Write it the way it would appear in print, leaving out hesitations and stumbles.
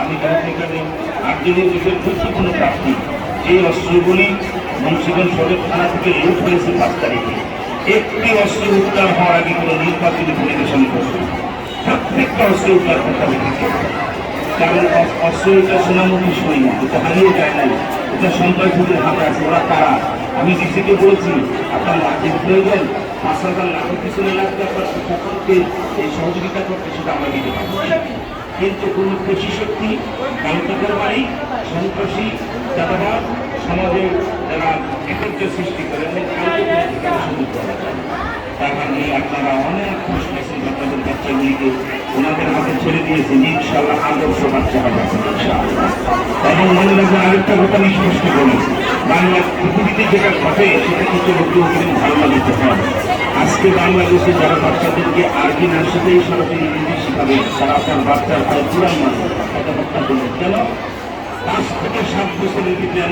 আমি এখানে 8 দিনের দেশের গুরুত্বপূর্ণ প্রাপ্তি যে অস্ত্রগুলি মুন্সিগঞ্জ সদর থানা থেকে লুট হয়েছে 5 তারিখে একটি অস্ত্র উদ্ধার হওয়ার আগে কোনো নির্বাচনী পরিবেশন করছে প্রত্যেকটা অস্ত্র উদ্ধার করতে হবে। কারণ অস্ত্র এটা সোনামুখী সই না, এটা হারিয়ে যায় নাই, এটা সন্ত্রাসীদের হাতে আছে। ওরা তারা আমি ডিসিকে বলেছি আপনার লাঠির প্রয়োজন 5,000 লাখের পিছনে লাগবে, আপনার সকলকে এই সহযোগিতা করতে সেটা আমরা দিতে পারবো। কিন্তু কোন পেশি শক্তি কালকাতার বাড়ি সন্ত্রাসী চাঁদাবাদ সমাজে যারা বিপর্যয় সৃষ্টি করে তার কারণে আপনারা অনেক খুশি আছেন আপনাদের বাচ্চাগুলিকে ওনাদের হাতে ছেড়ে দিয়েছেন। ইনশাআল্লাহ আদর্শ বাচ্চা হবে এবং মনে রাখবেন আরেকটা কথা আমি স্পষ্ট করি, বাংলা পৃথিবীতে যেটা ঘটে সেটা কিন্তু লোকেও কিন্তু ধারণা দিতে হয়। আজকে বাংলাদেশে যারা বাচ্চাদেরকে আরবি না শিখেই সরাসরি ইংরেজি শিখাবে তারা আপনার বাচ্চার পুরান মানুষ কথা হত্যা করবে। কেন 5 থেকে 7 বছরের ভিতরে